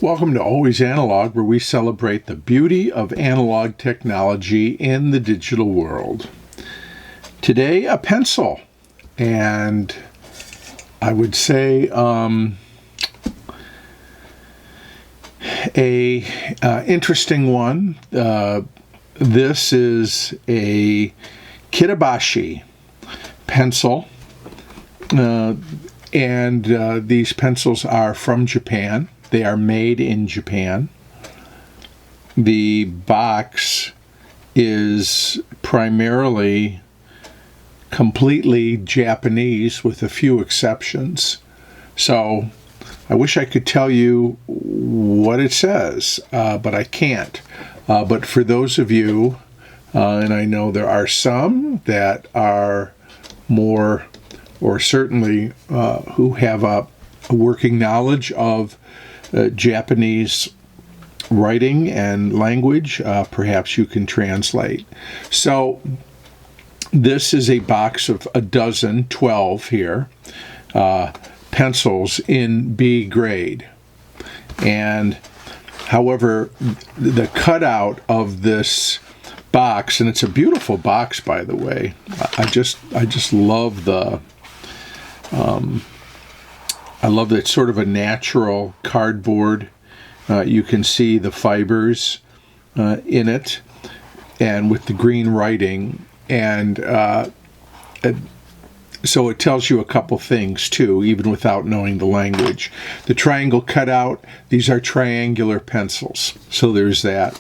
Welcome to Always Analog, where we celebrate the beauty of analog technology in the digital world. Today, a pencil, and I would say interesting one. This is a Kitaboshi pencil, and these pencils are from Japan. They are made in Japan. The box is primarily completely Japanese with a few exceptions. So I wish I could tell you what it says, but I can't. But for those of you, and I know there are some that are more, or certainly who have a working knowledge of Japanese writing and language, perhaps you can translate. So this is a box of 12 here, pencils in B grade. And however, the cutout of this box, and it's a beautiful box, by the way. I just love the I love that it's sort of a natural cardboard. You can see the fibers in it, and with the green writing. And so it tells you a couple things, too, even without knowing the language. The triangle cutout, these are triangular pencils. So there's that.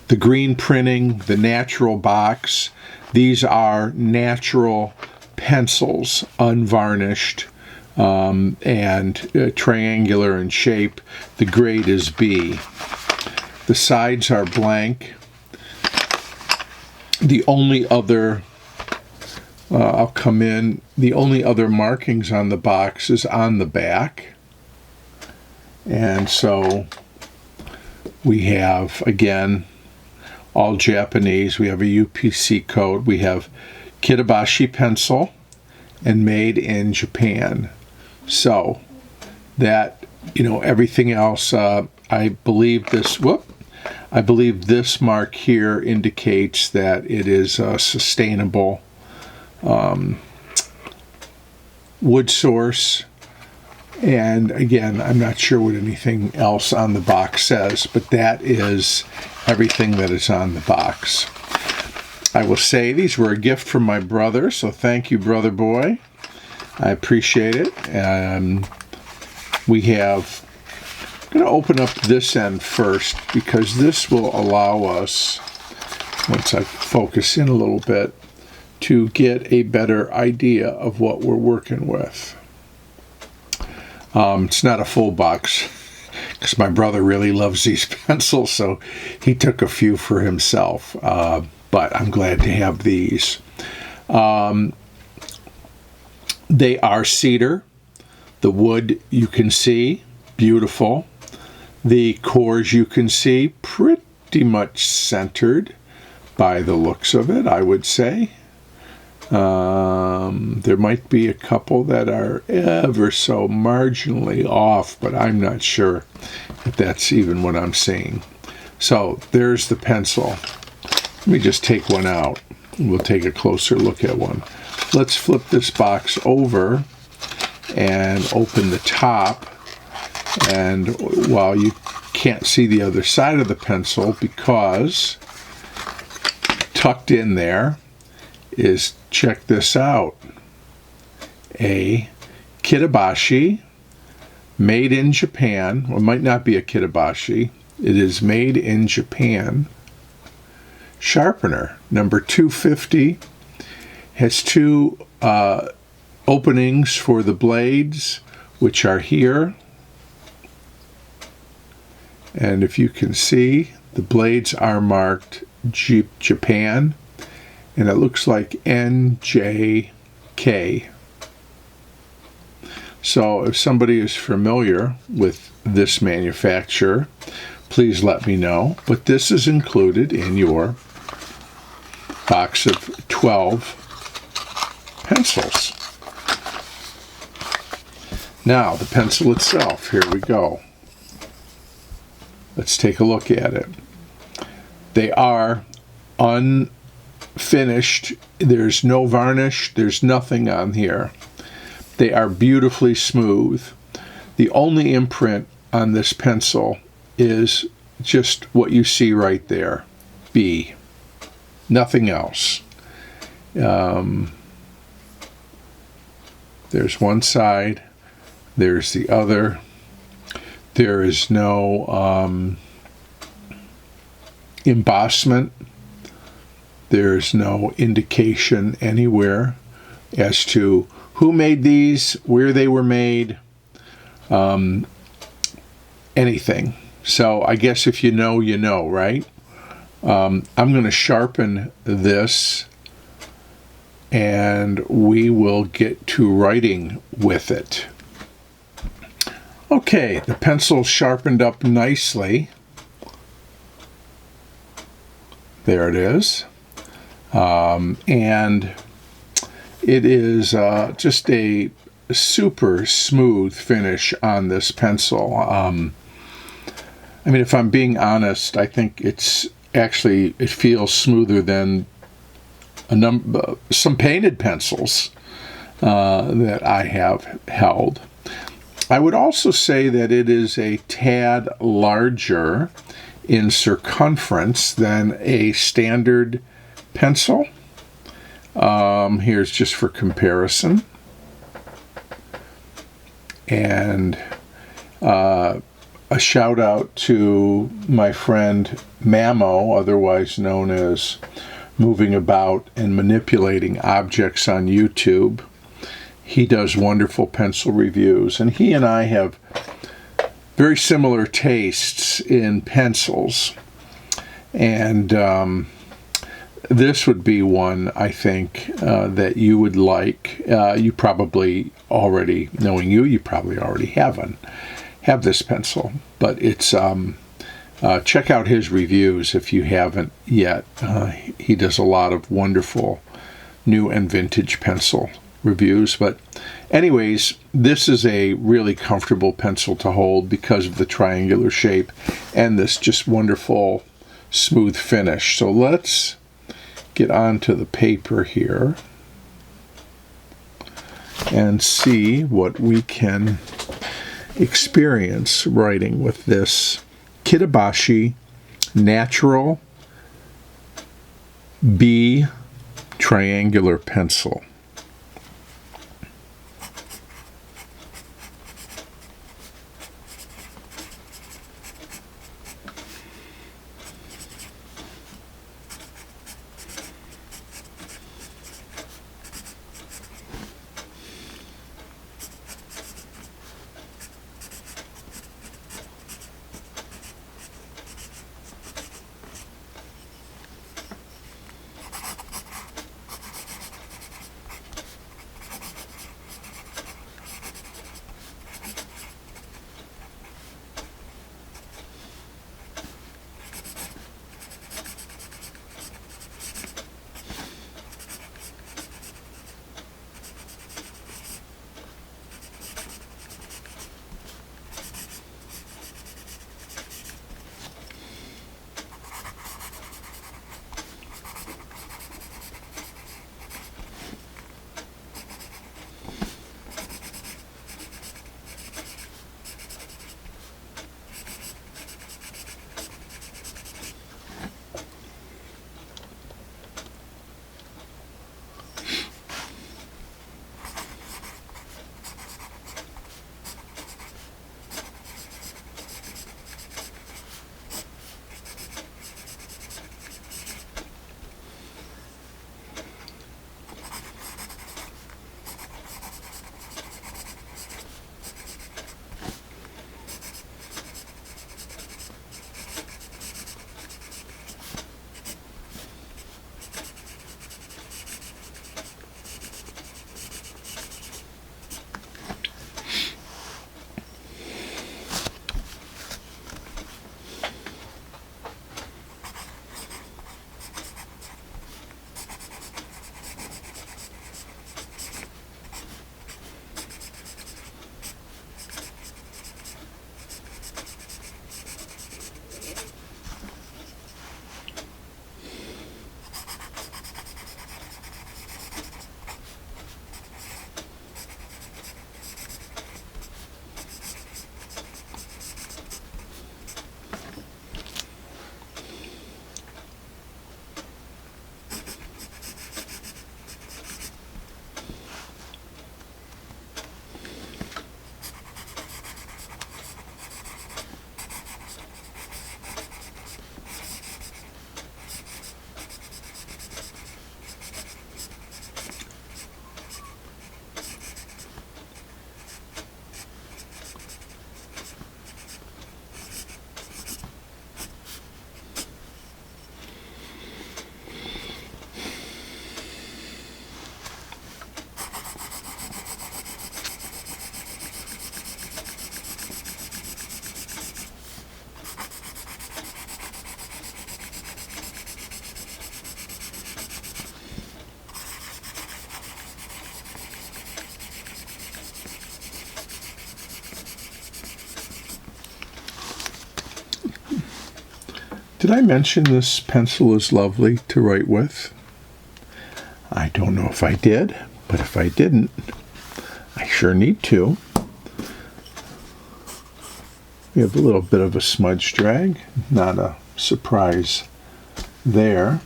The green printing, the natural box, these are natural pencils, unvarnished. And triangular in shape. The grade is B. The sides are blank. The only other, the only other markings on the box is on the back. And so we have, again, all Japanese. We have a UPC code. We have Kitaboshi pencil and made in Japan. So that, everything else, I believe this mark here indicates that it is a sustainable wood source. And again, I'm not sure what anything else on the box says, but that is everything that is on the box. I will say these were a gift from my brother, so thank you, brother boy. I appreciate it. We have, I'm going to open up this end first because this will allow us, once I focus in a little bit, to get a better idea of what we're working with. It's not a full box because my brother really loves these pencils, so he took a few for himself, but I'm glad to have these. They are cedar. The wood you can see, beautiful. The cores you can see, pretty much centered by the looks of it, I would say. There might be a couple that are ever so marginally off, but I'm not sure if that's even what I'm seeing. So there's the pencil. Let me just take one out. We'll take a closer look at one. Let's flip this box over and open the top. And while you can't see the other side of the pencil because tucked in there is, check this out, a Kitaboshi made in Japan. Well, it might not be a Kitaboshi. It is made in Japan. Sharpener, number 250. Has two openings for the blades, which are here. And if you can see, the blades are marked Japan, and it looks like NJK. So if somebody is familiar with this manufacturer, please let me know. But this is included in your box of 12 pencils. Now, the pencil itself, here we go. Let's take a look at it. They are unfinished. There's no varnish. There's nothing on here. They are beautifully smooth. The only imprint on this pencil is just what you see right there, B. Nothing else. There's one side. There's the other. There is no embossment. There's no indication anywhere as to who made these, where they were made, anything. So I guess if you know, you know, right? I'm going to sharpen this, and we will get to writing with it. Okay, the pencil's sharpened up nicely. There it is. And it is just a super smooth finish on this pencil. I mean, if I'm being honest, I think it feels smoother than some painted pencils that I have held. I would also say that it is a tad larger in circumference than a standard pencil. Here's just for comparison. And a shout out to my friend Mamo, otherwise known as Moving About and Manipulating Objects on YouTube. He does wonderful pencil reviews, and he and I have very similar tastes in pencils. And this would be one, I think, that you would like. You probably already, knowing you probably already have this pencil. But it's check out his reviews if you haven't yet. He does a lot of wonderful new and vintage pencil reviews. But anyways, this is a really comfortable pencil to hold because of the triangular shape and this just wonderful smooth finish. So let's get onto the paper here and see what we can experience writing with this Kitaboshi Natural B triangular pencil. Did I mention this pencil is lovely to write with? I don't know if I did, but if I didn't, I sure need to. We have a little bit of a smudge drag, not a surprise there.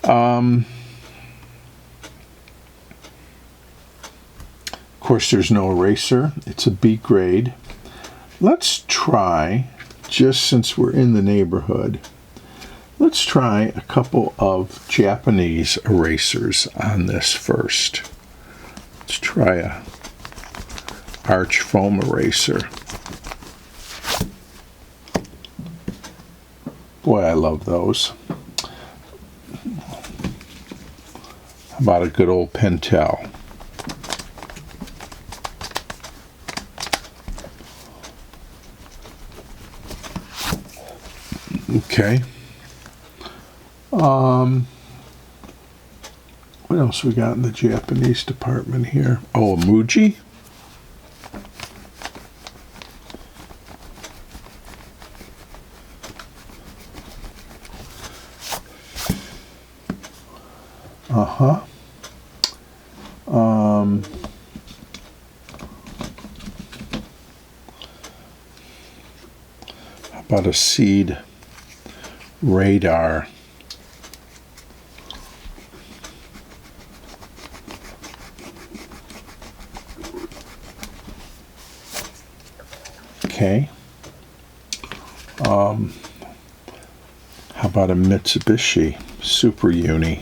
Of course, there's no eraser. It's a B grade. Let's try, just since we're in the neighborhood, let's try a couple of Japanese erasers on this first. Let's try a arch foam eraser. Boy, I love those. How about a good old Pentel? Okay. What else we got in the Japanese department here? Oh, a Muji. Uh-huh. How about a seed radar? Okay. How about a Mitsubishi Super Uni?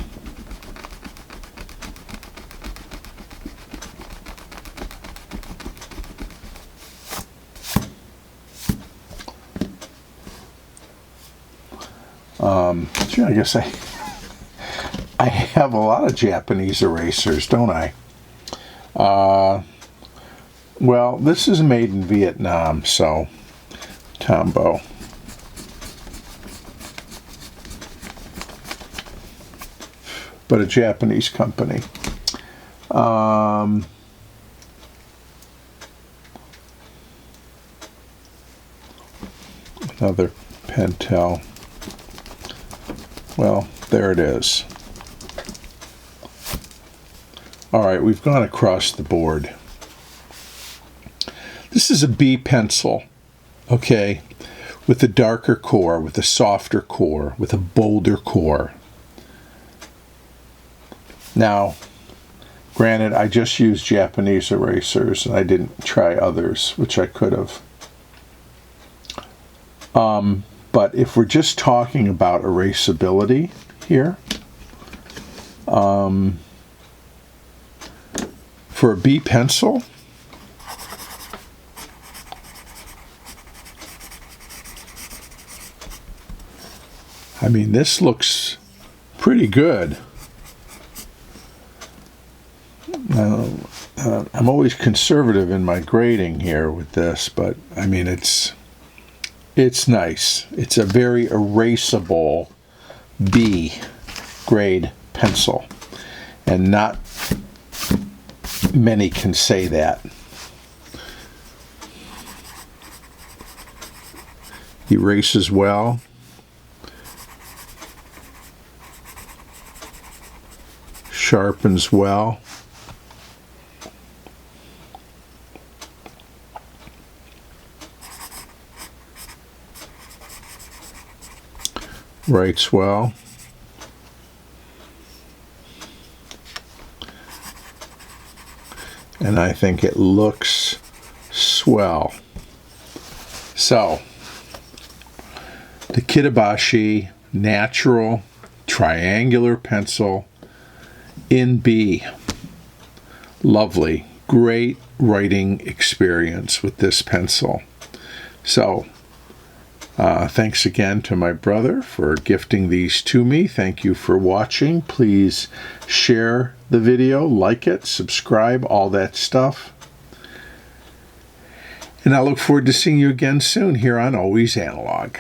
Gee, I guess I have a lot of Japanese erasers, don't I? Well, this is made in Vietnam, so Tombow. But a Japanese company. Another Pentel. Well, there it is. All right, we've gone across the board. This is a B pencil, okay, with a darker core, with a softer core, with a bolder core. Now, granted, I just used Japanese erasers and I didn't try others, which I could have. But if we're just talking about erasability here, for a B pencil, I mean, this looks pretty good. I'm always conservative in my grading here with this, but I mean, it's nice. It's a very erasable B grade pencil, and not many can say that. Erases well. Sharpens well. Writes well. And I think it looks swell. So, the Kitaboshi natural triangular pencil in B. Lovely. Great writing experience with this pencil. So, thanks again to my brother for gifting these to me. Thank you for watching. Please share the video, like it, subscribe, all that stuff. And I look forward to seeing you again soon here on Always Analog.